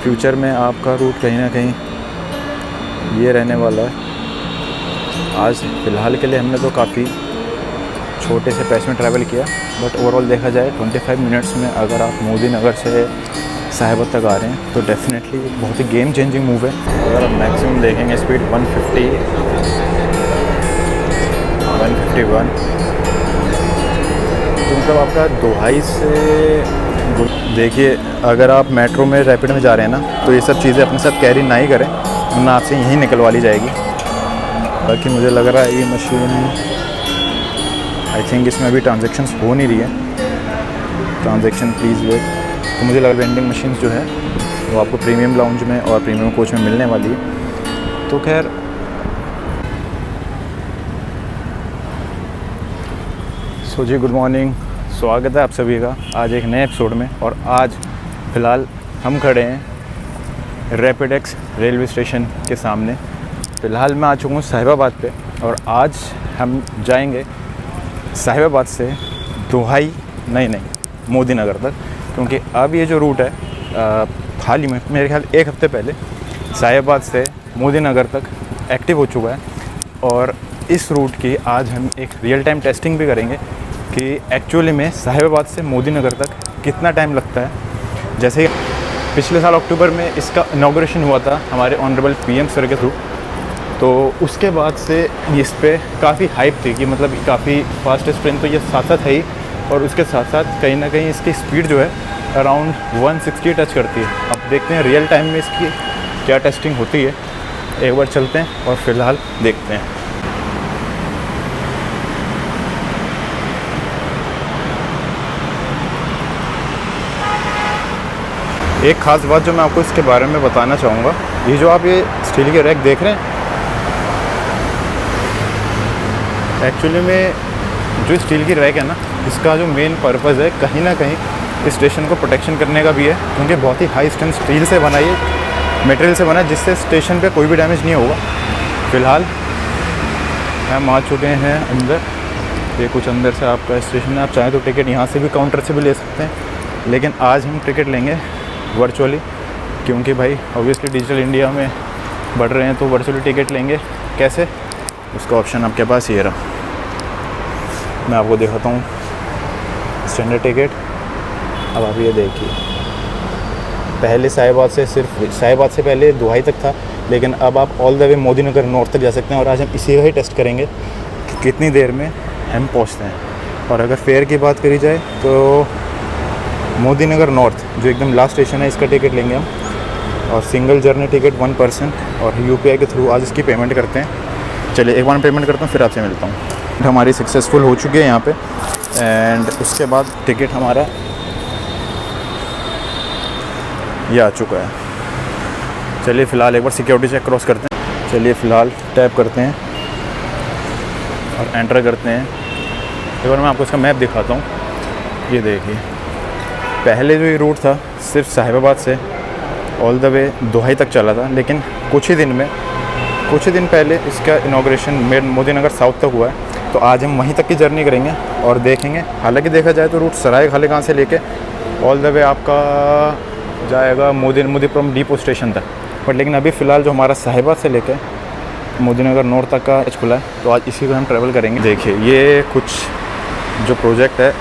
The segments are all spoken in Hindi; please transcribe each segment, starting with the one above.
फ्यूचर में आपका रूट कहीं ना कहीं ये रहने वाला है। आज फ़िलहाल के लिए हमने तो काफ़ी छोटे से पैसे में ट्रैवल किया, बट ओवरऑल देखा जाए 25 मिनट्स में अगर आप मोदी नगर से साहिबा तक आ रहे हैं तो डेफिनेटली बहुत ही गेम चेंजिंग मूव है। अगर आप मैक्सिमम देखेंगे स्पीड 150, 151, तो मतलब आपका दोहाई से देखिए, अगर आप मेट्रो में रैपिड में जा रहे हैं ना तो ये सब चीज़ें अपने साथ कैरी ना ही करें, वरना आपसे यहीं निकलवा ली जाएगी। बाकी मुझे लग रहा है ये मशीन, आई थिंक इसमें अभी ट्रांजेक्शन्स हो नहीं रही है। Transaction please wait. तो मुझे लगा वेंडिंग मशीन्स जो है वो आपको प्रीमियम लाउंज में और प्रीमियम कोच में मिलने वाली है। तो खैर सो जी, गुड मॉर्निंग, स्वागत है आप सभी का आज एक नए एपिसोड में। और आज फ़िलहाल हम खड़े हैं रैपिडेक्स रेलवे स्टेशन के सामने। फ़िलहाल मैं आ चुका हूँ साहिबाबाद पे, और आज हम जाएंगे साहिबाबाद से दोहाई नहीं मोदी नगर तक, क्योंकि अब ये जो रूट है हाल ही में मेरे ख्याल एक हफ़्ते पहले साहिबाबाद से मोदी नगर तक एक्टिव हो चुका है। और इस रूट की आज हम एक रियल टाइम टेस्टिंग भी करेंगे कि एक्चुअली में साहिबाबाद से मोदी नगर तक कितना टाइम लगता है। जैसे पिछले साल अक्टूबर में इसका इनॉग्रेशन हुआ था हमारे ऑनरेबल पीएम सर के थ्रू, तो उसके बाद से इस पे काफ़ी हाइप थी कि मतलब काफ़ी फास्टेस्ट ट्रेन तो ये साथ साथ है ही, और उसके साथ साथ कहीं ना कहीं इसकी स्पीड जो है अराउंड 160 टच करती है। अब देखते हैं रियल टाइम में इसकी क्या टेस्टिंग होती है। एक बार चलते हैं और फ़िलहाल देखते हैं। एक ख़ास बात जो मैं आपको इसके बारे में बताना चाहूँगा, ये जो आप ये स्टील के रैक देख रहे हैं, एक्चुअली में जो स्टील की रैक है ना, इसका जो मेन पर्पज़ है कहीं ना कहीं इस स्टेशन को प्रोटेक्शन करने का भी है, क्योंकि बहुत ही हाई स्ट्रेंथ स्टील से बना ये मटेरियल से बना है, जिससे स्टेशन पे कोई भी डैमेज नहीं होगा। फ़िलहाल हम आ चुके हैं अंदर। ये कुछ अंदर से आपका स्टेशन है। आप चाहें तो टिकट यहाँ से भी काउंटर से भी ले सकते हैं, लेकिन आज हम टिकट लेंगे वर्चुअली, क्योंकि भाई ऑब्वियसली डिजिटल इंडिया में बढ़ रहे हैं, तो वर्चुअली टिकट लेंगे। कैसे, उसका ऑप्शन आपके पास ये रहा। मैं आपको दिखाता हूँ स्टैंडर्ड टिकट। अब आप ये देखिए, पहले साहिबाबाद से पहले दोहाई तक था, लेकिन अब आप all the way Modi Nagar north तक जा सकते हैं। और आज हम इसी का ही टेस्ट करेंगे कि कितनी देर में हम पहुँचते हैं। और अगर फेयर की बात करी जाए तो मोदी नगर नॉर्थ जो एकदम लास्ट स्टेशन है, इसका टिकट लेंगे हम, और सिंगल जर्नी टिकट 1 पर्सन, और यूपीआई के थ्रू आज इसकी पेमेंट करते हैं। चलिए एक बार पेमेंट करता हूँ, फिर आपसे मिलता हूँ। हमारी सक्सेसफुल हो चुकी है यहाँ पे, एंड उसके बाद टिकट हमारा ये आ चुका है। चलिए फ़िलहाल एक बार सिक्योरिटी चेक क्रॉस करते हैं। चलिए फ़िलहाल टैप करते हैं और एंटर करते हैं। एक बार मैं आपको इसका मैप दिखाता हूँ। ये देखिए, पहले जो ये रूट था सिर्फ साहिबाबाद से ऑल द वे दोहाई तक चला था, लेकिन कुछ ही दिन पहले इसका इनॉग्रेशन मोदी नगर साउथ तक हुआ है। तो आज हम वहीं तक की जर्नी करेंगे और देखेंगे। हालांकि देखा जाए तो रूट सराय खालिकां से लेके ऑल द वे आपका जाएगा मोदीपुरम डिपो स्टेशन तक, बट लेकिन अभी फ़िलहाल जो हमारा साहिबाबाद से लेके मोदी नगर नॉर्थ तक का खुला है, तो आज इसी को हम ट्रैवल करेंगे। देखिए ये कुछ जो प्रोजेक्ट है,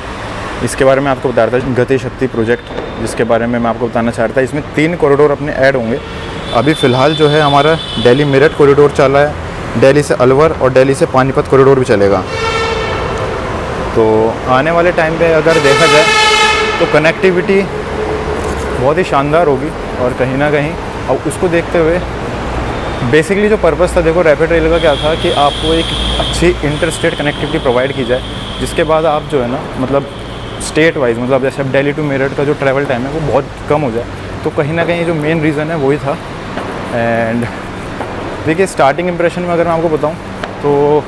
इसके बारे में आपको बता रहा था, गति शक्ति प्रोजेक्ट, जिसके बारे में मैं आपको बताना चाह रहा था। इसमें 3 कॉरिडोर अपने ऐड होंगे। अभी फ़िलहाल जो है हमारा दिल्ली मेरठ कॉरिडोर चल रहा है, दिल्ली से अलवर और दिल्ली से पानीपत कॉरिडोर भी चलेगा। तो आने वाले टाइम पे अगर देखा जाए तो कनेक्टिविटी बहुत ही शानदार होगी। और कहीं ना कहीं अब उसको देखते हुए बेसिकली जो पर्पज़ था, देखो रैपिड रेल का क्या था कि आपको एक अच्छी इंटर स्टेट कनेक्टिविटी प्रोवाइड की जाए, जिसके बाद आप जो है ना मतलब स्टेट वाइज, मतलब जैसे अब दिल्ली टू मेरठ का जो ट्रैवल टाइम है वो बहुत कम हो जाए। तो कहीं ना कहीं जो मेन रीज़न है वही था। एंड देखिए स्टार्टिंग इंप्रेशन में अगर मैं आपको बताऊं तो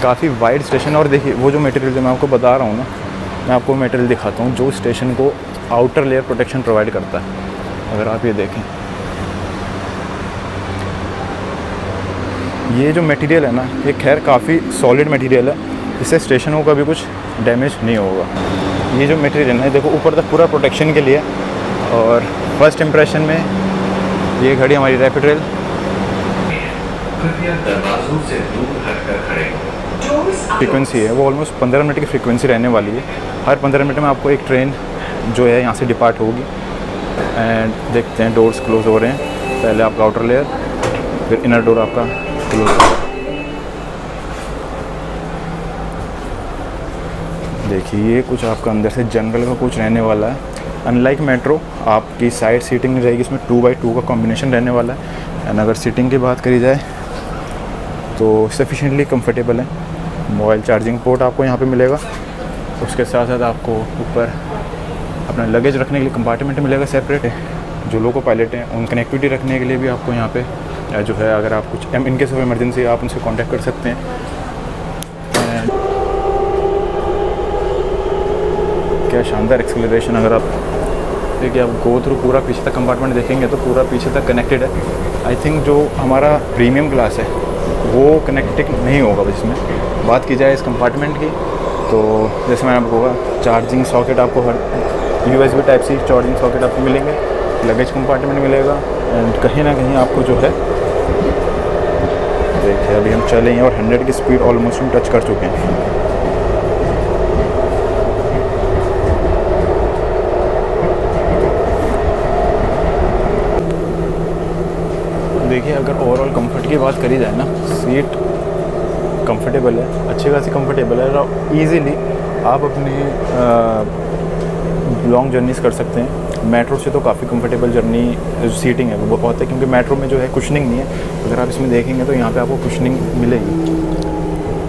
काफ़ी वाइड स्टेशन। और देखिए वो जो मटेरियल जो मैं आपको बता रहा हूँ ना, मैं आपको मटेरियल दिखाता हूँ जो स्टेशन को आउटर लेयर प्रोटेक्शन प्रोवाइड करता है। अगर आप ये देखें, ये जो मटेरियल है ना, ये खैर काफ़ी सॉलिड मटेरियल है, इससे स्टेशनों का भी कुछ डैमेज नहीं होगा। ये जो मटेरियल है देखो ऊपर तक पूरा प्रोटेक्शन के लिए, और फर्स्ट इम्प्रेशन में ये घड़ी हमारी रैपिड रेल। दरवाजों से दूर हटकर खड़े हो। फ्रीक्वेंसी है वो ऑलमोस्ट 15 मिनट की फ्रीक्वेंसी रहने वाली है। हर 15 मिनट में आपको एक ट्रेन जो है यहाँ से डिपार्ट होगी। एंड देखते हैं डोर्स क्लोज हो रहे हैं। पहले आपका आउटर लेयर, फिर इनर डोर आपका क्लोज होगा। देखिए ये कुछ आपका अंदर से जनरल का कुछ रहने वाला है। अनलाइक मेट्रो आपकी साइड सीटिंग नहीं रहेगी, इसमें 2x2 का कॉम्बिनेशन रहने वाला है। एंड अगर सीटिंग की बात करी जाए तो सफिशिएंटली कंफर्टेबल है। मोबाइल चार्जिंग पोर्ट आपको यहाँ पे मिलेगा। उसके साथ साथ आपको ऊपर अपना लगेज रखने के लिए कंपार्टमेंट मिलेगा सेपरेट। जो लोको पायलट हैं उन कनेक्टिविटी रखने के लिए भी आपको यहाँ पे जो है, अगर आप कुछ इनकेस ऑफ इमरजेंसी आप उनसे कांटेक्ट कर सकते हैं। क्या शानदार एक्सेलरेशन। अगर आप देखिए, आप गो थ्रू पूरा पीछे तक कंपार्टमेंट देखेंगे तो पूरा पीछे तक कनेक्टेड है। आई थिंक जो हमारा प्रीमियम क्लास है वो कनेक्टेड नहीं होगा। इसमें बात की जाए इस कंपार्टमेंट की तो जैसे मैंने आपको कहा, चार्जिंग सॉकेट आपको हर USB type C charging socket आपको मिलेंगे। लगेज कंपार्टमेंट मिलेगा। एंड कहीं ना कहीं आपको जो है, देखिए अभी हम चले हैं और 100 की स्पीड ऑलमोस्ट हम टच कर चुके हैं। देखिए अगर ओवरऑल कंफर्ट की बात करी जाए ना, सीट कंफर्टेबल है, अच्छी खासी कंफर्टेबल है और ईज़िली आप अपनी लॉन्ग जर्नीज कर सकते हैं। मेट्रो से तो काफ़ी कंफर्टेबल जर्नी सीटिंग है वो बहुत है, क्योंकि मेट्रो में जो है कुशनिंग नहीं है। अगर आप इसमें देखेंगे तो यहाँ पे आपको कुशनिंग मिलेगी।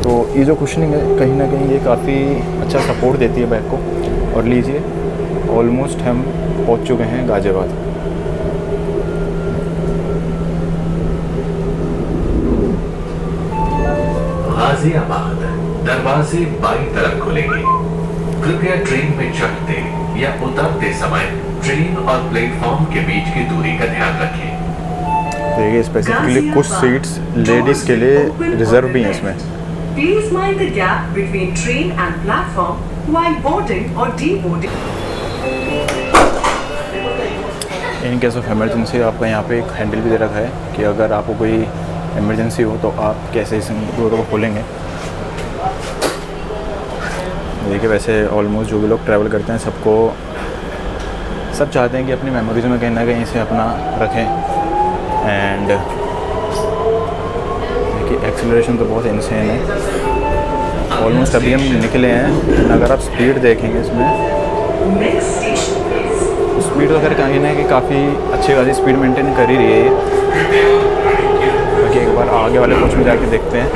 तो ये जो कुशनिंग है कहीं ना कहीं ये काफ़ी अच्छा सपोर्ट देती है बैग को। और लीजिए ऑलमोस्ट हम पहुँच चुके हैं गाज़ियाबाद। गाजियाबाद दरवाजे बाईं तरफ खुलेंगे। कृपया ट्रेन में चढ़ते या उतरते समय ट्रेन और प्लेटफॉर्म के बीच की दूरी का ध्यान रखें। देखिए स्पेसिफिकली कुछ सीट्स लेडीज के लिए रिजर्व भी हैं इसमें। Please mind the gap between train and platform while boarding or deboarding. In case of emergency आपका यहाँ पे एक हैंडल भी दे रखा है कि अगर आपको कोई इमरजेंसी हो तो आप कैसे इस डोर को खोलेंगे। देखिए वैसे ऑलमोस्ट जो भी लोग ट्रैवल करते हैं सब चाहते हैं कि अपनी मेमोरीज में कहीं ना कहीं इसे अपना रखें। एंड देखिए एक्सेलरेशन तो बहुत इंसेन है। ऑलमोस्ट अभी हम निकले हैं। अगर आप स्पीड देखेंगे इसमें, स्पीड तो खैर कहीं ना कि काफ़ी अच्छी खासी स्पीड मेंटेन कर ही रही है ये। बाकी एक बार आगे वाले कोच में जाके देखते हैं।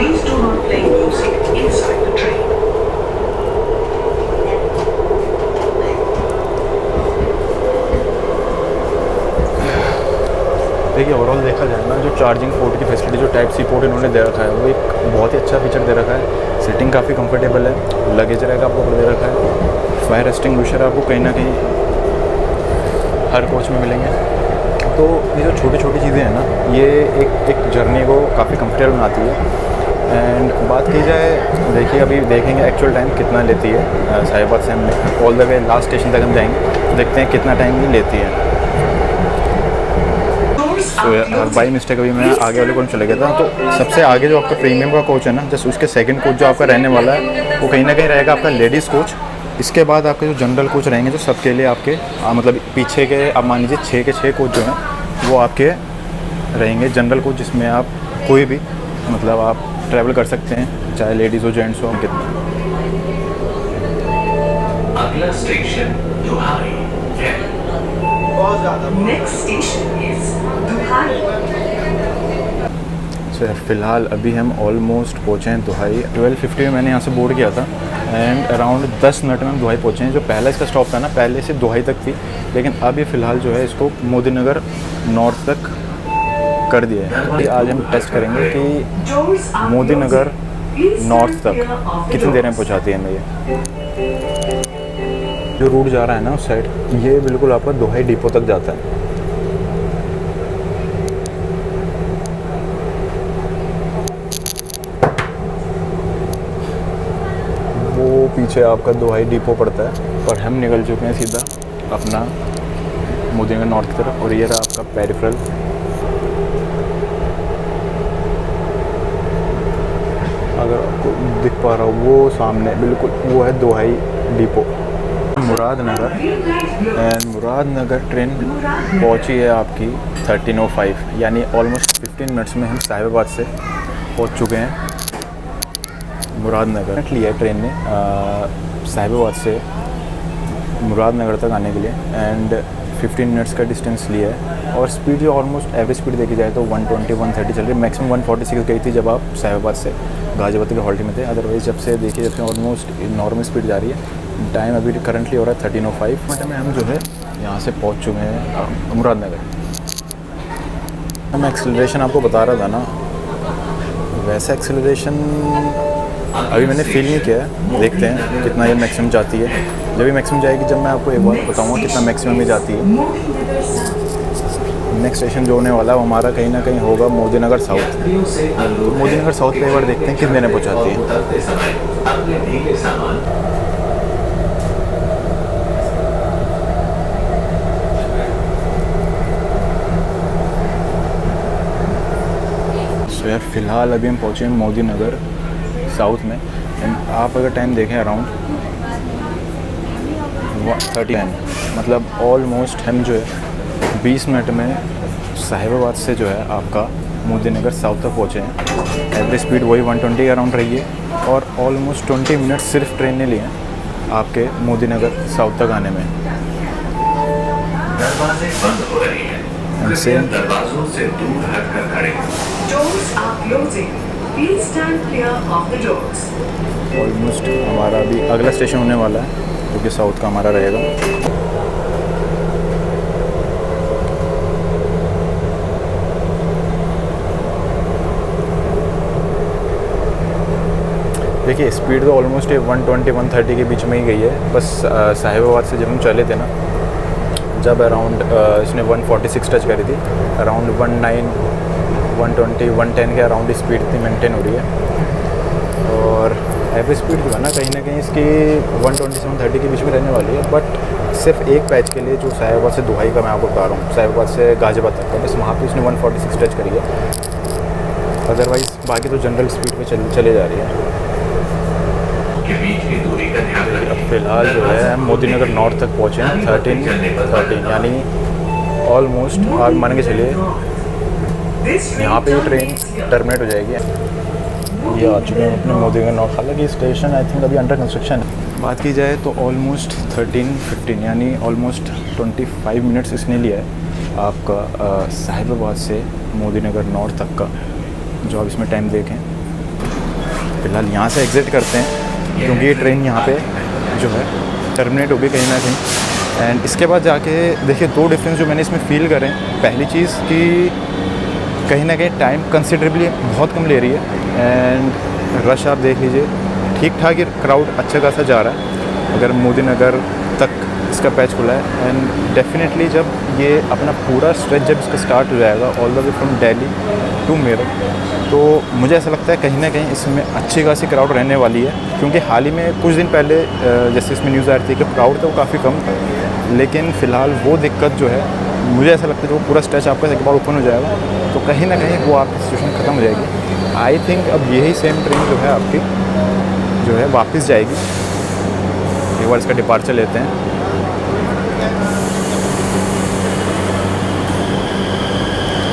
देखिए ओवरऑल देखा जाए ना, जो चार्जिंग पोर्ट की फैसिलिटी जो टाइप सी पोर्ट इन्होंने दे रखा है वो एक बहुत ही अच्छा फीचर दे रखा है। सीटिंग काफ़ी कंफर्टेबल है। लगेज रैक आपको दे रखा है। फायर एक्सटिंग्विशर आपको कहीं ना कहीं हर कोच में मिलेंगे। तो ये जो छोटी छोटी चीज़ें हैं ना, ये एक जर्नी को काफ़ी कंफर्टेबल बनाती है। एंड बात की जाए, देखिए अभी देखेंगे एक्चुअल टाइम कितना लेती है। साहिबाबाद से हम all the way last station तक हम जाएंगे, देखते हैं कितना टाइम ये लेती है। तो बाई मिस्टेक अभी मैं आगे वाले कोच चले गया था। तो सबसे आगे जो आपका प्रीमियम का कोच है ना, जस्ट उसके सेकंड कोच जो आपका रहने वाला है वो कहीं ना कहीं रहेगा आपका लेडीज़ कोच। इसके बाद आपके जो जनरल कोच रहेंगे जो सबके लिए आपके मतलब पीछे के आप मान लीजिए 6 के 6 कोच जो हैं वो आपके रहेंगे जनरल कोच, जिसमें आप कोई भी मतलब आप ट्रैवल कर सकते हैं, चाहे लेडीज़ हो जेंट्स हो। अगला स्टेशन दुहाई है। Next station is दुहाई। सर फिलहाल अभी हम ऑलमोस्ट पहुँचे हैं दुहाई। 12:50 में मैंने यहाँ से बोर्ड किया था एंड अराउंड 10 मिनट में हम दुहाई पहुँचे हैं। जो पहला इसका स्टॉप था ना, पहले से दुहाई तक थी, लेकिन अब ये फ़िलहाल जो है इसको मोदी नगर नॉर्थ तक कर दिया है। आज हम टेस्ट करेंगे कि मोदी नगर नॉर्थ तक कितनी देर में पहुँचाती है हमें ये। जो रूट जा रहा है ना उस साइड, ये बिल्कुल आपका दुहाई डिपो तक जाता है। वो पीछे आपका दुहाई डिपो पड़ता है, पर हम निकल चुके हैं सीधा अपना मोदी नगर नॉर्थ की तरफ। और ये रहा आपका पेरिफेरल। अगर आपको दिख पा रहा हो वो सामने बिल्कुल वो है Duhai depot Muradnagar. And Muradnagar train पहुंची है आपकी 13:05, यानी ऑलमोस्ट 15 मिनट्स में हम साहिबाबाद से पहुंच चुके हैं मुरादनगर। लिया है ट्रेन ने साहिबाबाद से मुरादनगर तक आने के लिए एंड 15 मिनट्स का डिस्टेंस लिया है। और स्पीड जो ऑलमोस्ट एवरेज स्पीड देखी जाए तो 120-130 चल रही है। मैक्सिमम 146 गई थी जब आप साहिबाबाद से गाज़ियाबाद के हॉल्टी में थे। अदरवाइज़ जब से देखिए जब से ऑलमोस्ट नॉर्मल स्पीड जा रही है। टाइम अभी करंटली हो रहा है 13:05 मिनट में हम जो है यहाँ से पहुँच चुके हैं मुरादनगर। मैं एक्सेलरेशन आपको बता रहा था ना, वैसा एक्सेलरेशन अभी मैंने फील नहीं किया है। देखते हैं कितना ये मैक्सिमम जाती है। जब भी मैक्सिमम जाएगी जब मैं आपको एक बार बताऊँगा कितना मैक्सिमम में जाती है। नेक्स्ट स्टेशन जो होने वाला है वो हमारा कहीं ना कहीं होगा मोदी नगर साउथ। मोदी नगर साउथ पे एक बार देखते हैं कितने में पहुँचाती है। सो यार फ़िलहाल अभी हम पहुँचे हैं मोदी नगर साउथ में। एंड आप अगर टाइम देखें अराउंड 30 मतलब ऑलमोस्ट हम जो है 20 मिनट में साहिबाबाद से जो है आपका मोदी नगर साउथ तक पहुँचे हैं। एवरेज स्पीड वही 120 अराउंड रही है और ऑलमोस्ट 20 मिनट सिर्फ ट्रेन ने लिए हैं आपके मोदी नगर साउथ तक आने में। दरवाजे बंद हो रहे हैं, कृपया दरवाजों से दूर हटकर खड़े हों। Doors are closing. Please stand clear of the doors. Almost हमारा अभी अगला स्टेशन होने वाला है जो कि साउथ का हमारा रहेगा। देखिए स्पीड तो ऑलमोस्ट 120-130 के बीच में ही गई है। बस साहिबाबाद से जब हम चले थे ना, जब अराउंड इसने 146 टच करी थी, अराउंड 120-110 के अराउंड स्पीड इतनी मेंटेन हो रही है। और एवरेज स्पीड जो है ना कहीं इसकी 120-130 के बीच में रहने वाली है। बट सिर्फ एक पैच के लिए जो साहिबाबाद से दुहाई का मैं आपको बता रहा हूँ, साहिबाबाद से गाज़ियाबाद तक का, बस वहाँ पे उसने 146 टच करी है। अदरवाइज़ बाकी तो जनरल स्पीड पे चले जा रही है। के बीच की दूरी का ध्यान रखें। अब फिलहाल जो है हम मोदी नगर नॉर्थ तक पहुँचे हैं 13 यानी ऑलमोस्ट आप मान के चलिए यहाँ पे ये ट्रेन टर्मिनेट हो जाएगी। ये आ चुके हैं अपने मोदी नगर नॉर्थ। हालांकि स्टेशन आई थिंक अभी अंडर कंस्ट्रक्शन है। बात की जाए तो ऑलमोस्ट 13-15 यानी ऑलमोस्ट 25 मिनट्स इसने लिया है आपका साहिबाबाद से मोदी नगर नॉर्थ तक का, जो आप इसमें टाइम देखें। फ़िलहाल यहाँ से एग्ज़िट करते हैं क्योंकि ये ट्रेन यहाँ पे जो है टर्मिनेट होगी कहीं ना कहीं। एंड इसके बाद जाके देखिए दो डिफरेंस जो मैंने इसमें फ़ील करें। पहली चीज़ कि कहीं ना कहीं टाइम कंसिडरेबली बहुत कम ले रही है। एंड रश आप देख लीजिए, ठीक ठाक ही क्राउड अच्छा खासा जा रहा है अगर मोदी नगर तक इसका पैच खुला है। एंड डेफिनेटली जब ये अपना पूरा स्ट्रेच जब इसका स्टार्ट हो जाएगा all the way from Delhi to Meerut, तो मुझे ऐसा लगता है कहीं ना कहीं इसमें अच्छी खासी क्राउड रहने वाली है। क्योंकि हाल ही में कुछ दिन पहले जैसे इसमें न्यूज़ आ रही थी कि क्राउड तो काफ़ी कम था, लेकिन फ़िलहाल वो दिक्कत जो है मुझे ऐसा लगता है जो पूरा स्ट्रेच आपका एक बार ओपन हो जाएगा तो कहीं ना कहीं वो आपकी सिचुएशन ख़त्म हो जाएगी। आई थिंक अब यही सेम ट्रेन जो है आपकी जो है वापस जाएगी। एक बार इसका डिपार्चर लेते हैं।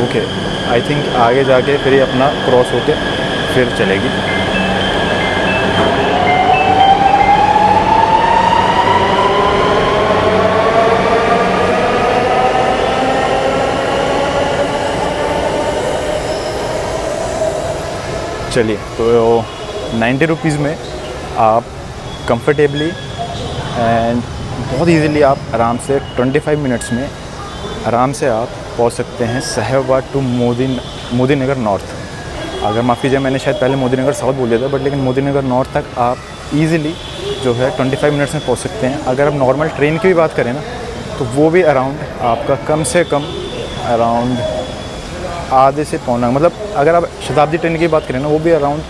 ओके, आई थिंक आगे जाके फिर ये अपना क्रॉस होके फिर चलेगी। चलिए, तो 90 रुपीज़ में आप कंफर्टेबली एंड बहुत इजीली आप आराम से 25 मिनट्स में आराम से आप पहुंच सकते हैं साहिबाबाद टू मोदी नगर नॉर्थ। अगर माफ़ कीजिए मैंने शायद पहले मोदी नगर साउथ बोल दिया था, बट लेकिन मोदी नगर नॉर्थ तक आप इजीली जो है 25 मिनट्स में पहुंच सकते हैं। अगर आप नॉर्मल ट्रेन की भी बात करें ना तो वो भी अराउंड आपका कम से कम अराउंड आधे से पौना, मतलब अगर आप शताब्दी ट्रेन की बात करें ना वो भी अराउंड,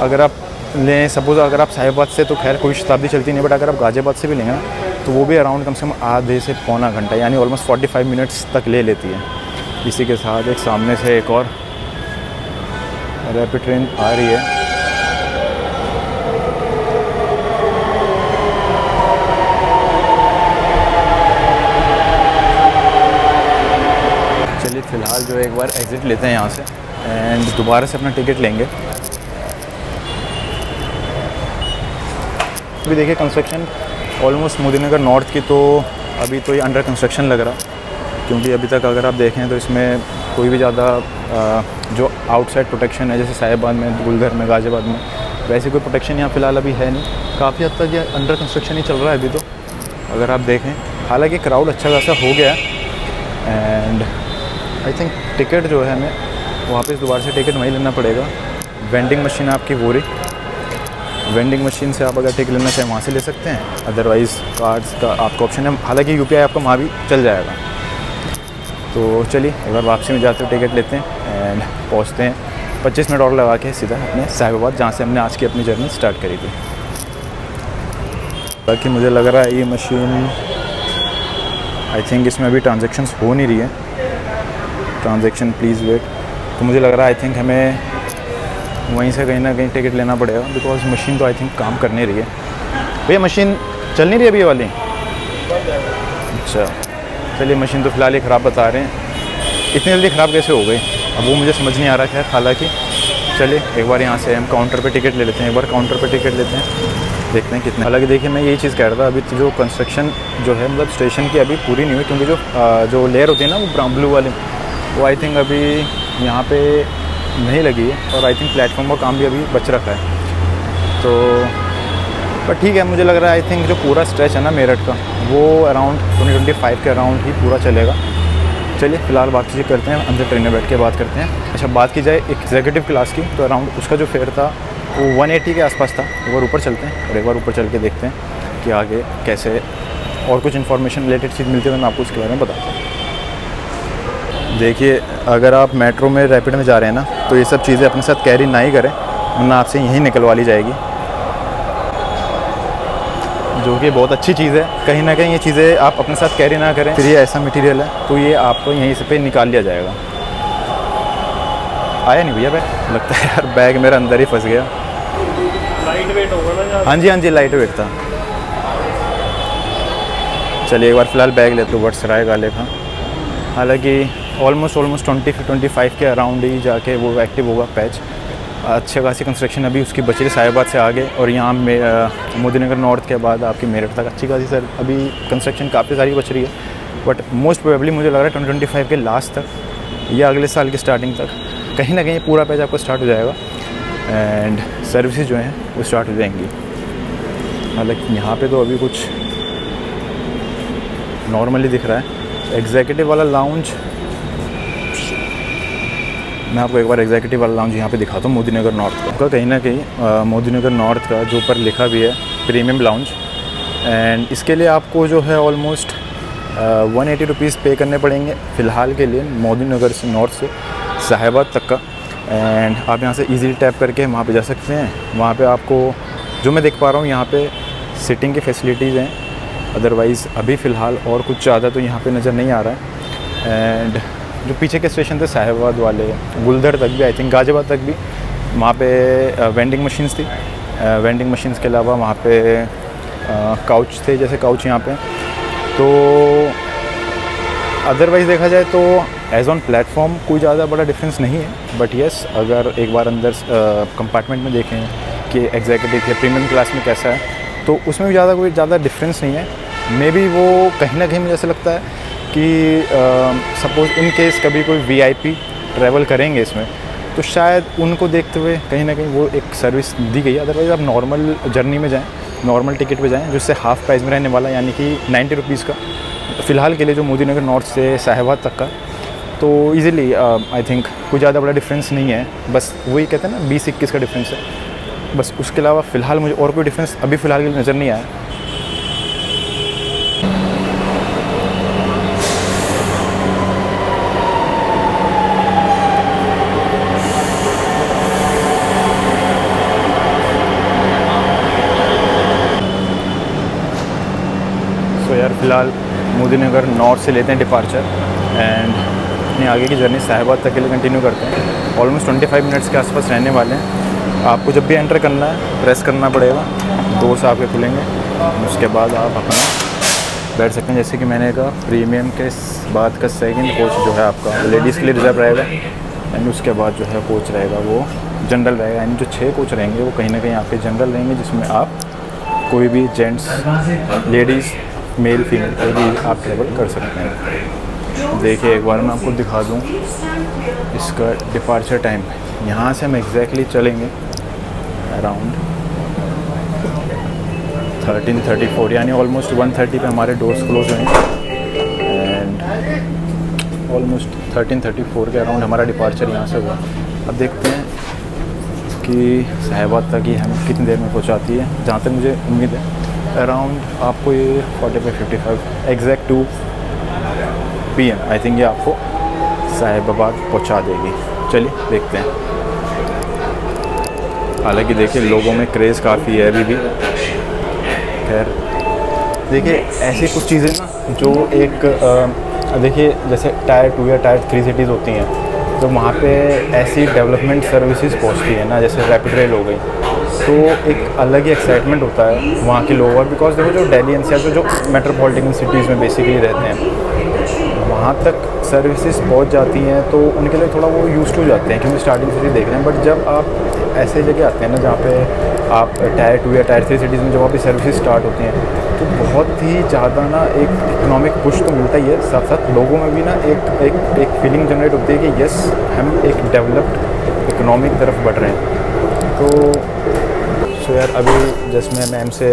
अगर आप लें सपोज़ अगर आप साहिबाबाद से तो खैर कोई शताब्दी चलती नहीं, बट अगर आप गाज़ियाबाद से भी लेंगे ना तो वो भी अराउंड कम से कम आधे से पौना घंटा यानी ऑलमोस्ट 45 मिनट्स तक ले लेती है। इसी के साथ एक सामने से एक और रैपिड ट्रेन आ रही है। चलिए फ़िलहाल जो एक बार एग्ज़िट लेते हैं यहाँ से एंड दोबारा से अपना टिकट लेंगे। अभी देखिए कंस्ट्रक्शन ऑलमोस्ट मोदीनगर नॉर्थ की तो अभी तो ये अंडर कंस्ट्रक्शन लग रहा, क्योंकि अभी तक अगर आप देखें तो इसमें कोई भी ज़्यादा जो आउटसाइड प्रोटेक्शन है जैसे साहिबाबाद में, गुलधर में, गाज़ियाबाद में, वैसे कोई प्रोटेक्शन यहाँ फ़िलहाल अभी है नहीं। काफ़ी हद तक ये अंडर कंस्ट्रक्शन ही चल रहा है अभी तो अगर आप देखें। हालांकि क्राउड अच्छा खासा हो गया है एंड आई थिंक टिकट जो है हमें वापस दोबारा से टिकट वहीं लेना पड़ेगा। वेंडिंग मशीन आपकी वो रही, वेंडिंग मशीन से आप अगर टिकट लेना चाहें वहाँ से ले सकते हैं, अदरवाइज़ कार्ड्स का आपका ऑप्शन है। हालांकि यूपीआई आपका वहाँ भी चल जाएगा। तो चलिए एक बार वापसी में जाते हुए टिकट लेते हैं एंड पहुँचते हैं 25 मिनट और लगा के सीधा अपने साहिबाबाद, जहाँ से हमने आज की अपनी जर्नी स्टार्ट करी थी। बाकी मुझे लग रहा है ये मशीन आई थिंक इसमें अभी ट्रांजेक्शन्स हो नहीं रही है। Transaction please wait. तो मुझे लग रहा है आई थिंक हमें वहीं से कहीं ना कहीं टिकट लेना पड़ेगा, बिकॉज मशीन तो आई थिंक काम कर नहीं रही है। भैया मशीन चल नहीं रही अभी ये वाली? अच्छा चलिए, मशीन तो फ़िलहाल ही ख़राब बता रहे हैं। इतनी जल्दी ख़राब कैसे हो गई अब वो मुझे समझ नहीं आ रहा है। हालांकि चलिए एक बार यहाँ से हम काउंटर पे टिकट ले लेते हैं, एक बार काउंटर पे टिकट लेते हैं, देखते हैं कितने। हालांकि देखिए मैं यही चीज़ कह रहा था, अभी तो जो कंस्ट्रक्शन जो है मतलब स्टेशन की अभी पूरी नहीं हुई, क्योंकि जो लेयर होती है ना वो ब्लू वाली, वो आई थिंक अभी यहाँ पे नहीं लगी है और आई थिंक प्लेटफॉर्म का काम भी अभी बच रखा है। तो पर ठीक है, मुझे लग रहा है आई थिंक जो पूरा स्ट्रेच है ना मेरठ का वो अराउंड 2025 के अराउंड ही पूरा चलेगा। चलिए फ़िलहाल बातचीत करते हैं, अंदर ट्रेन में बैठ के बात करते हैं। अच्छा, बात की जाए एग्जीक्यूटिव क्लास की तो अराउंड उसका जो फेयर था वो 180 के आसपास था। एक बार ऊपर चलते हैं और एक बार ऊपर चल के देखते हैं कि आगे कैसे और कुछ इन्फॉर्मेशन रिलेटेड चीज़ मिलती है तो मैं आपको उसके बारे में बताता हूँ। देखिए अगर आप मेट्रो में रैपिड में जा रहे हैं ना तो ये सब चीज़ें अपने साथ कैरी ना ही करें, वरना आपसे यहीं निकलवा ली जाएगी, जो कि बहुत अच्छी चीज़ है। कहीं ना कहीं ये चीज़ें आप अपने साथ कैरी ना करें, फिर ये ऐसा मटेरियल है तो ये आपको यहीं से पे निकाल लिया जाएगा। आया नहीं भैया बैग, लगता है यार बैग मेरा अंदर ही फंस गया। लाइट वेट होगा ना? हाँ जी लाइट वेट था। चलिए एक बार फ़िलहाल बैग लेते हो वटसराय वाले का। हालांकि ऑलमोस्ट 20-25 के अराउंड ही जाके वो एक्टिव होगा पैच। अच्छे खासी कंस्ट्रक्शन अभी उसकी बच रही साहिबाबाद से आगे, और यहाँ मोदीनगर नॉर्थ के बाद आपकी मेरठ तक अच्छी खासी सर अभी कंस्ट्रक्शन काफ़ी सारी बच रही है। बट मोस्ट प्रोबेबली मुझे लग रहा है 2025 के लास्ट तक या अगले साल की स्टार्टिंग तक कहीं ना कहीं पूरा पैच आपको स्टार्ट हो जाएगा एंड सर्विसेज जो हैं वो स्टार्ट हो जाएंगी। हालांकि यहाँ पे तो अभी कुछ नॉर्मली दिख रहा है। एग्जीक्यूटिव वाला लाउंज, मैं आपको एक बार एग्जीक्यूटिव वाला लाउंज यहाँ पे दिखाता हूँ मोदीनगर नॉर्थ का। कहीं ना कहीं मोदीनगर नॉर्थ का जो ऊपर लिखा भी है प्रीमियम लाउंज, एंड इसके लिए आपको जो है ऑलमोस्ट 180 रुपीज़ पे करने पड़ेंगे फ़िलहाल के लिए मोदीनगर से नॉर्थ से साहिबाबाद तक का। एंड आप यहाँ से इजीली टैप करके वहाँ पे जा सकते हैं। वहाँ पे आपको जो मैं देख पा रहा हूँ यहाँ पे सिटिंग की फैसिलिटीज़ हैं, अदरवाइज़ अभी फ़िलहाल और कुछ ज़्यादा तो यहाँ पे नज़र नहीं आ रहा है। एंड जो पीछे के स्टेशन थे साहिबाबाद वाले, गुलधर तक भी, आई थिंक गाज़ियाबाद तक भी, वहाँ पे वेंडिंग मशीन्स थी। वेंडिंग मशीन्स के अलावा वहाँ पे काउच थे, जैसे काउच यहाँ पे। तो अदरवाइज़ देखा जाए तो एज़ ऑन प्लेटफॉर्म कोई ज़्यादा बड़ा डिफरेंस नहीं है। बट येस, अगर एक बार अंदर कंपार्टमेंट में देखें कि एग्जीक्यूटिव या प्रीमियम क्लास में कैसा है तो उसमें भी कोई ज़्यादा डिफरेंस नहीं है। मे बी वो कहीं ना कहीं मुझे ऐसा लगता है कि सपोज़ इन केस कभी कोई वीआईपी ट्रैवल करेंगे इसमें तो शायद उनको देखते हुए कहीं ना कहीं वो एक सर्विस दी गई है। अदरवाइज़ आप नॉर्मल जर्नी में जाएँ, नॉर्मल टिकट पे जाएँ, जिससे हाफ़ प्राइस में रहने वाला, यानी कि 90 रुपीज़ का फ़िलहाल के लिए जो मोदीनगर नॉर्थ से साहिबाबाद तक का, तो ईज़िली आई थिंक कोई ज़्यादा बड़ा डिफरेंस नहीं है। बस वही कहते हैं ना 20-21 का डिफरेंस है, बस। उसके अलावा फ़िलहाल मुझे और कोई डिफरेंस अभी फ़िलहाल के लिए नज़र नहीं आया। फ़िलहाल मोदी नगर नॉर्थ से लेते हैं डिपार्चर एंड अपनी आगे की जर्नी साहिबाद तक के लिए कंटिन्यू करते हैं। ऑलमोस्ट 25 मिनट्स के आसपास रहने वाले हैं। आपको जब भी एंटर करना है प्रेस करना पड़ेगा, डोर्स आपके खुलेंगे, उसके बाद आप अपना बैठ सकते हैं। जैसे कि मैंने कहा प्रीमियम के बाद का सेकंड कोच जो है आपका लेडीज़ के लिए रिजर्व रहेगा एंड उसके बाद जो है कोच रहेगा वो जनरल रहेगा। यानी जो 6 कोच रहेंगे वो कहीं ना कहीं आपके जनरल रहेंगे, जिसमें आप कोई भी जेंट्स, लेडीज़, मेल, फीमेल कोई भी आप ट्रेवल कर सकते हैं। देखिए एक बार मैं आपको दिखा दूँ इसका डिपार्चर टाइम। यहाँ से हम एग्जैक्टली चलेंगे अराउंड 13:34 यानी ऑलमोस्ट 1:30 पे हमारे डोर्स क्लोज होंगे एंड ऑलमोस्ट 13:34 के अराउंड हमारा डिपार्चर यहाँ से हुआ। अब देखते हैं कि साहिबाद तक ही हमें कितनी देर में पहुँचाती है। जहाँ तक मुझे उम्मीद है अराउंड आपको ये 45 एग्जैक्ट 2 PM आई थिंक ये आपको साहिबाबाद पहुँचा देगी। चलिए देखते हैं। हालांकि देखिए लोगों में क्रेज़ काफ़ी है अभी भी। खैर देखिए ऐसी कुछ चीज़ें ना जो एक देखिए जैसे टायर 2 या टायर 3 सिटीज़ होती हैं तो वहाँ पे ऐसी डेवलपमेंट सर्विसेज पहुँचती है ना, जैसे रैपिड रेल हो गई, तो एक अलग ही एक्साइटमेंट होता है वहाँ के लोगों का। बिकॉज देखो जो दिल्ली एनसीआर जो मेट्रोपॉलिटन सिटीज़ में बेसिकली रहते हैं वहाँ तक सर्विसेज पहुँच जाती हैं तो उनके लिए थोड़ा वो यूज़ हो जाते हैं क्योंकि स्टार्टिंग सिटी देख रहे हैं। बट जब आप ऐसे जगह आते हैं ना जहाँ पे आप टायर 2 या टायर 3 सिटीज़ में जब वहाँ पे सर्विसेज स्टार्ट होती हैं तो बहुत ही ज़्यादा ना एक इकोनॉमिक पुश तो मिलता ही है, साथ साथ लोगों में भी ना एक फीलिंग जनरेट होती है कि यस हम एक डेवलप्ड इकोनॉमिक तरफ बढ़ रहे हैं। तो यार अभी जैसे मैम से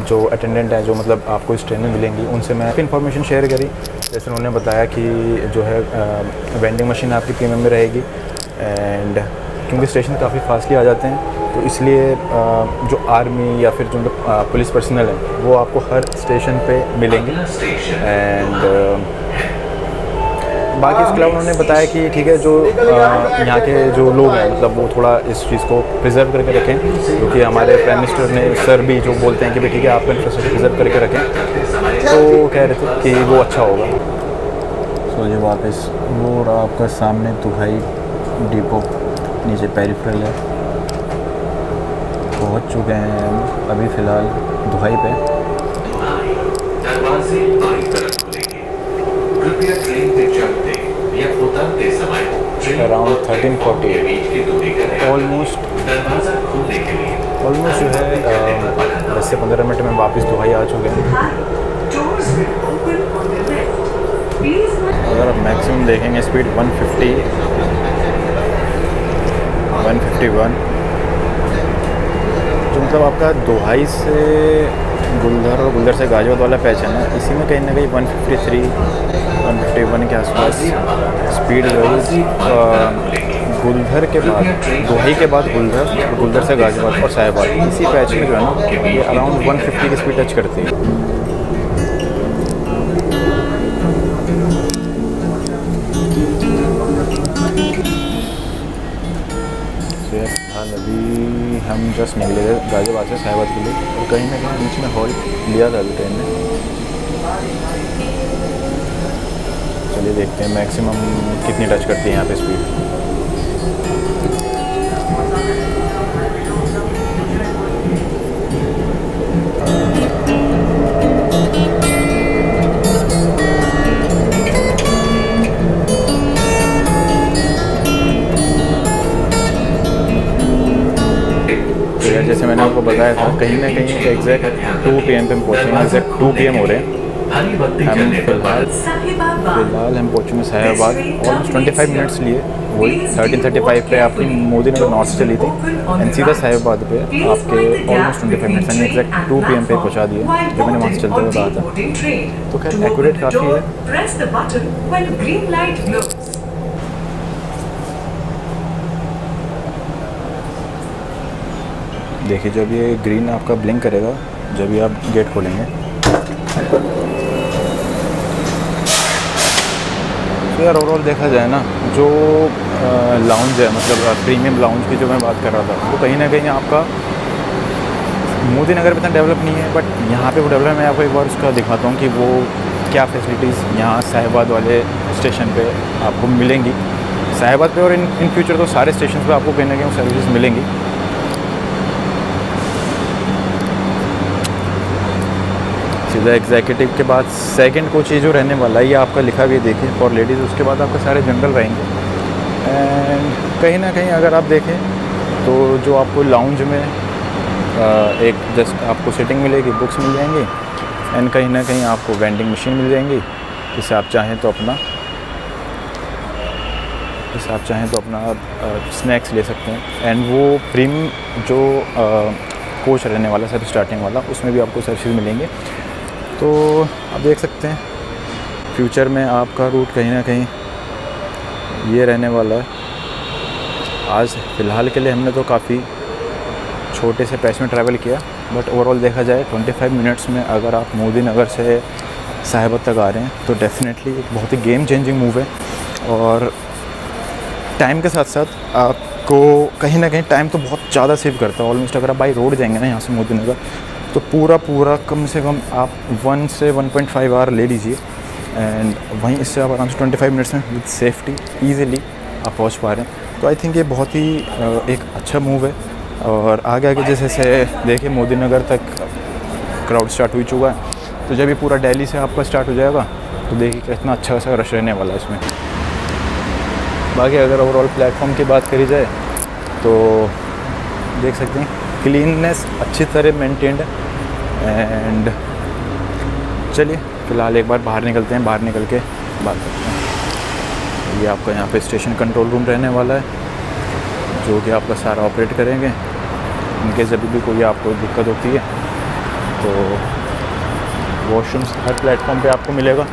जो अटेंडेंट है जो मतलब आपको इस ट्रेन में मिलेंगी उनसे मैं इन्फॉर्मेशन शेयर करी। जैसे उन्होंने बताया कि जो है वेंडिंग मशीन आपकी प्रीमियम में रहेगी एंड क्योंकि स्टेशन काफ़ी फास्टली आ जाते हैं तो इसलिए जो आर्मी या फिर जो पुलिस पर्सनल है वो आपको हर स्टेशन पे मिलेंगे एंड बाकी इसके अलावा उन्होंने बताया कि ठीक है जो यहाँ के जो लोग हैं मतलब वो थोड़ा इस चीज़ को प्रिजर्व करके रखें क्योंकि हमारे प्राइम मिनिस्टर ने सर भी जो बोलते हैं कि भाई ठीक है आपका इंफ्रास्ट्रक्चर प्रिजर्व करके रखें, तो कह रहे थे कि वो अच्छा होगा। सो ये वापस वो आपका सामने दुहाई डिपो नीचे पेरिफेरल है, पहुँच चुके हैं हम अभी फ़िलहाल दुहाई पे। दरवाजे बाईं तरफ खुलेंगे। कृपया ट्रेन से चढ़ते या उतरते समय अराउंड 13:40 ऑलमोस्ट जो है 10 से 15 मिनट में वापस दुहाई आ चुके हैं। Doors will open on the left. Please अगर आप मैक्सिमम देखेंगे स्पीड 150, 151 जो मतलब आपका दुहाई से गुलधर और गुलधर से गाजियाबाद वाला पैच है ना, इसी में कहीं ना कहीं 153, 151 के आसपास स्पीड रही। गुलधर के बाद दुहाई के बाद गुलधर और गुलधर से गाजियाबाद और साहिबाद इसी पैच में जो है ना ये अराउंड 150 की स्पीड टच करती है। फिलहाल अभी हम जस्ट निकले थे गाजियाबाद से साहिबाद के लिए और कहीं ना कहीं बीच में हॉल्ट लिया था अभी ट्रेन ने। चलिए देखते हैं मैक्सिमम कितनी टच करती है यहाँ पे स्पीड। जैसे मैंने आपको बताया था कहीं ना कहीं एग्जैक्ट 2 PM पे हम पहुँचेंगे। एग्जैक्ट 2 PM हो रहे हैं। हम फिलहाल हम पहुँचेंगे साहिबाद ऑलमोस्ट 25 मिनट्स लिए। वही 13:35 पे आपकी मोदी नगर नॉर्थ से चली थी एंड सीधा साहिबाद पे आपके ऑलमोस्ट 25 मिनट्स यानी एग्जैक्ट 2 PM पे पहुँचा दिए जो मैंने वहाँ से चलते हुए कहा था। तो खैर एक्यूरेट काफ़ी है। देखिए जब ये ग्रीन आपका ब्लिंक करेगा जब भी आप गेट खोलेंगे तो यार ओवरऑल देखा जाए ना जो लाउंज है मतलब प्रीमियम लाउंज की जो मैं बात कर रहा था वो कहीं ना कहीं आपका मोदी नगर में इतना डेवलप नहीं है, बट यहाँ पे वो डेवलप है। मैं आपको एक बार उसका दिखाता हूँ कि वो क्या फैसिलिटीज़ यहाँ साहिबाद वाले स्टेशन पे आपको मिलेंगी। साहिबाद पे और इन फ्यूचर तो सारे स्टेशन पे आपको कहीं ना कहीं सर्विसेज मिलेंगी। सीधा एग्जीक्यूटिव के बाद सेकंड कोच ये जो रहने वाला है, ये आपका लिखा भी है देखिए फॉर लेडीज़। उसके बाद आपके सारे जनरल रहेंगे। एंड कहीं ना कहीं अगर आप देखें तो जो आपको लाउंज में एक जस्ट आपको सीटिंग मिलेगी, बुक्स मिल जाएंगी, एंड कहीं ना कहीं आपको वेंडिंग मशीन मिल जाएंगी, जिससे आप चाहें तो अपना स्नैक्स ले सकते हैं। एंड वो प्रीमियम जो कोच रहने वाला सर स्टार्टिंग वाला, उसमें भी आपको सर्विसेज मिलेंगे। तो आप देख सकते हैं फ्यूचर में आपका रूट कहीं ना कहीं ये रहने वाला है। आज फ़िलहाल के लिए हमने तो काफ़ी छोटे से प्राइस में ट्रैवल किया, बट ओवरऑल देखा जाए 25 मिनट्स में अगर आप मोदी नगर से साहिबाद तक आ रहे हैं तो डेफिनेटली एक बहुत ही गेम चेंजिंग मूव है। और टाइम के साथ साथ आपको कहीं ना कहीं टाइम तो बहुत ज़्यादा सेव करता है। ऑलमोस्ट अगर आप बाई रोड जाएंगे ना यहाँ से मोदी नगर, तो पूरा कम से कम आप 1 से 1.5 आवर ले लीजिए। एंड वहीं इससे आप आराम से 25 मिनट्स में विद सेफ्टी ईज़िली आप पहुँच पा रहे हैं। तो आई थिंक ये बहुत ही एक अच्छा मूव है। और आगे जैसे देखिए मोदी नगर तक क्राउड स्टार्ट हो चुका है, तो जब ये पूरा दिल्ली से आपका स्टार्ट हो जाएगा तो देखिए कितना अच्छा खासा रश रहने वाला है इसमें। बाकी अगर ओवरऑल प्लेटफॉर्म की बात करी जाए तो देख सकते हैं क्लीननेस अच्छी तरह मेंटेन्ड है। एंड चलिए फ़िलहाल एक बार बाहर निकलते हैं, बाहर निकल के बात करते हैं। ये आपका यहाँ पे स्टेशन कंट्रोल रूम रहने वाला है, जो कि आपका सारा ऑपरेट करेंगे। इनके जब भी कोई आपको दिक्कत होती है तो वॉशरूम्स हर प्लेटफॉर्म पे आपको मिलेगा।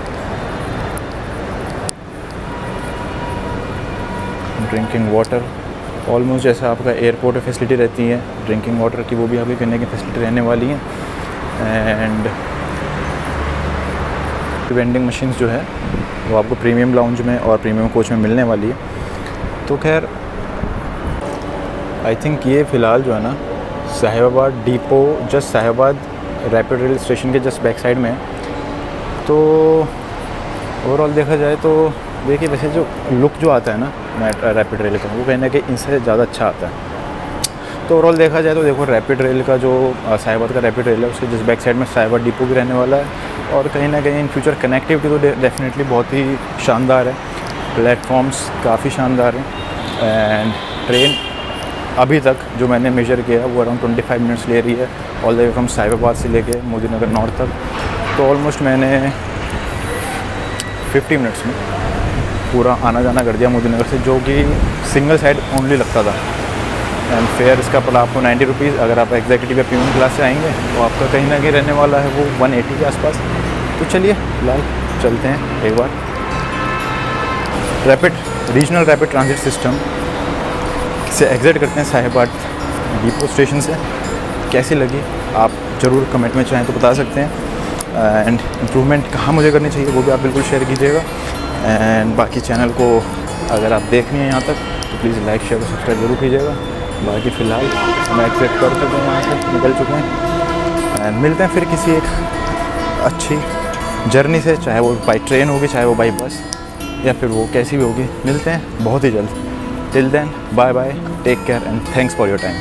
ड्रिंकिंग वाटर ऑलमोस्ट जैसा आपका एयरपोर्ट में फैसिलिटी रहती है ड्रिंकिंग वाटर की, वो भी आपकी पीने की फैसिलिटी रहने वाली है। एंड वेंडिंग मशीन्स जो है वो आपको प्रीमियम लाउंज में और प्रीमियम कोच में मिलने वाली है। तो खैर आई थिंक ये फ़िलहाल जो है ना Sahibabad depot just Sahibabad rapid rail station के जस्ट बैक साइड में है। तो ओवरऑल देखा जाए तो देखिए वैसे जो लुक जो आता है ना रैपिड रेल का, वो कहीं ना कहीं इनसे ज़्यादा अच्छा आता है। तो ओवरऑल देखा जाए तो देखो रैपिड रेल का जो साहिबाबाद का रैपिड रेल है उसके जस्ट बैक साइड में साहिबाबाद डिपो भी रहने वाला है। और कहीं ना कहीं इन फ्यूचर कनेक्टिविटी तो डेफिनेटली बहुत ही शानदार है। प्लेटफॉर्म्स काफ़ी शानदार हैं। एंड ट्रेन अभी तक जो मैंने मेजर किया वो अराउंड 25 मिनट्स ले रही है all the way from Sahibabad से लेके मोदी नगर नॉर्थ तक। तो ऑलमोस्ट मैंने 50 मिनट्स में पूरा आना जाना कर दिया मोदी नगर से, जो कि सिंगल साइड ओनली लगता था। एंड फेयर इसका पड़ा आपको 90 रुपीज़। अगर आप एग्जीक्यूटिव या प्रीमियम क्लास से आएंगे तो आपका कहीं ना कहीं रहने वाला है वो 180 के आसपास। तो चलिए फिलहाल चलते हैं एक बार रीजनल रैपिड ट्रांजिट सिस्टम से एग्जिट करते हैं साहिबाबाद डिपो स्टेशन से। कैसी लगी आप ज़रूर कमेंट में चाहें तो बता सकते हैं। एंड इम्प्रूवमेंट कहाँ मुझे करनी चाहिए वो भी आप बिल्कुल शेयर कीजिएगा। एंड बाकी चैनल को अगर आप देख रहे हैं यहाँ तक तो प्लीज़ लाइक शेयर और सब्सक्राइब जरूर कीजिएगा। बाकी फ़िलहाल मैं एग्जिट कर चुके हैं, यहाँ से निकल चुके हैं। एंड मिलते हैं फिर किसी एक अच्छी जर्नी से, चाहे वो बाई ट्रेन होगी चाहे वो बाई बस या फिर वो कैसी भी होगी। मिलते हैं बहुत ही जल्द। Till then bye bye, take care and thanks for your time.